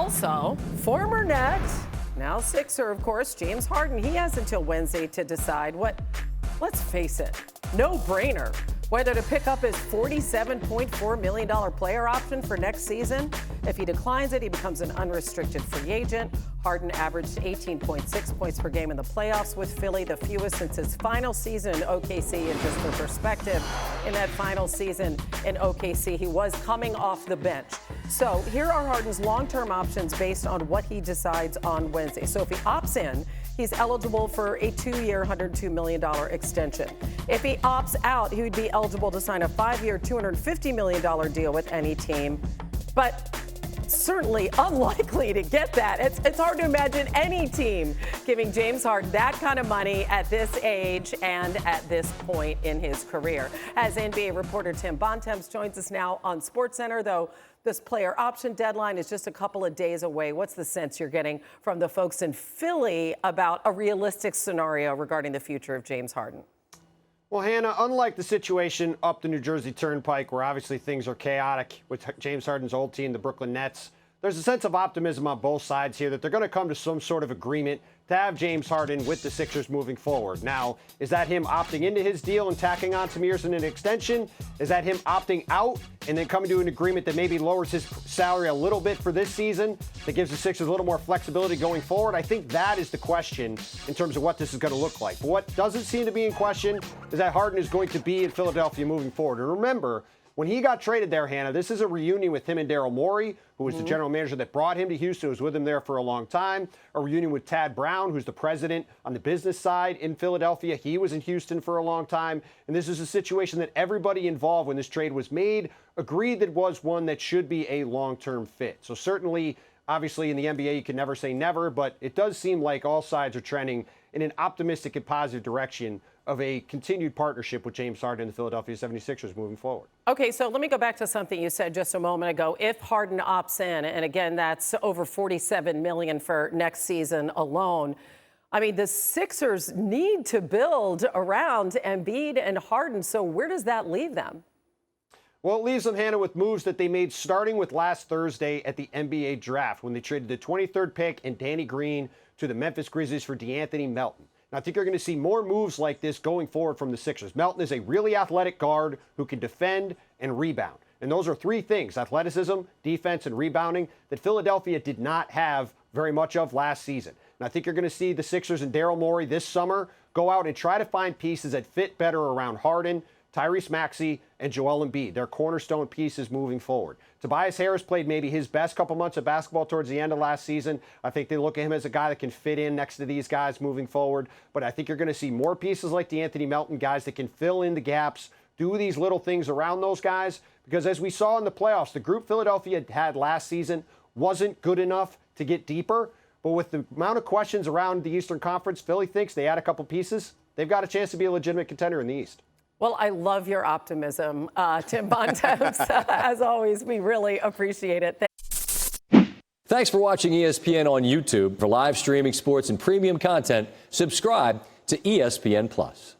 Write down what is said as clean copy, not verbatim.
Also, former Net, now Sixer, of course, James Harden, he has until Wednesday to decide what, let's face it, no-brainer, whether to pick up his $47.4 million player option for next season. If he declines it, he becomes an unrestricted free agent. Harden averaged 18.6 points per game in the playoffs with Philly, the fewest since his final season in OKC. And just for perspective, in that final season in OKC, he was coming off the bench. So here are Harden's long-term options based on what he decides on Wednesday. So if he opts in, he's eligible for a 2-year, $102 million extension. If he opts out, he would be eligible to sign a 5-year, $250 million deal with any team. But certainly unlikely to get that. It's hard to imagine any team giving James Harden that kind of money at this age and at this point in his career. As NBA reporter Tim Bontemps joins us now on SportsCenter, though this player option deadline is just a couple of days away. What's the sense you're getting from the folks in Philly about a realistic scenario regarding the future of James Harden? Well, Hannah, unlike the situation up the New Jersey Turnpike, where obviously things are chaotic with James Harden's old team, the Brooklyn Nets, there's a sense of optimism on both sides here that they're going to come to some sort of agreement to have James Harden with the Sixers moving forward. Now, is that him opting into his deal and tacking on some years in an extension? Is that him opting out and then coming to an agreement that maybe lowers his salary a little bit for this season, that gives the Sixers a little more flexibility going forward? I think that is the question in terms of what this is going to look like. But what doesn't seem to be in question is that Harden is going to be in Philadelphia moving forward. And remember, when he got traded there, Hannah, this is a reunion with him and Daryl Morey, who was the general manager that brought him to Houston, who was with him there for a long time. A reunion with Tad Brown, who's the president on the business side in Philadelphia. He was in Houston for a long time. And this is a situation that everybody involved when this trade was made agreed that was one that should be a long-term fit. So certainly, obviously, in the NBA, you can never say never, but it does seem like all sides are trending in an optimistic and positive direction of a continued partnership with James Harden and the Philadelphia 76ers moving forward. Okay, so let me go back to something you said just a moment ago. If Harden opts in, and again, that's over $47 million for next season alone, I mean, the Sixers need to build around Embiid and Harden, so where does that leave them? Well, it leaves them, Hannah, with moves that they made starting with last Thursday at the NBA draft when they traded the 23rd pick and Danny Green to the Memphis Grizzlies for DeAnthony Melton. And I think you're going to see more moves like this going forward from the Sixers. Melton is a really athletic guard who can defend and rebound. And those are three things, athleticism, defense, and rebounding, that Philadelphia did not have very much of last season. And I think you're going to see the Sixers and Daryl Morey this summer go out and try to find pieces that fit better around Harden, Tyrese Maxey, and Joel Embiid. They're cornerstone pieces moving forward. Tobias Harris played maybe his best couple months of basketball towards the end of last season. I think they look at him as a guy that can fit in next to these guys moving forward. But I think you're going to see more pieces like DeAnthony Melton, guys that can fill in the gaps, do these little things around those guys. Because as we saw in the playoffs, the group Philadelphia had last season wasn't good enough to get deeper. But with the amount of questions around the Eastern Conference, Philly thinks they add a couple pieces, they've got a chance to be a legitimate contender in the East. Well, I love your optimism, Tim Bontemps. As always, we really appreciate it. Thanks for watching ESPN on YouTube. For live streaming sports and premium content, subscribe to ESPN+.